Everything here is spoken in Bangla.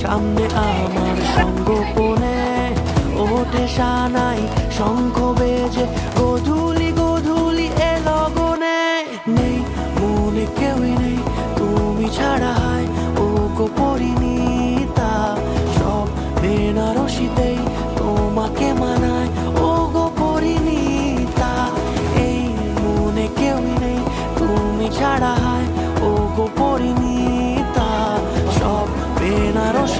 সামনে আমার সঙ্গোপনে ওঠে সানাই শঙ্খ বেজে গধূলি গধূলি এ লগনে নেই মনে কেউই নেই তুমি ছাড়া হয়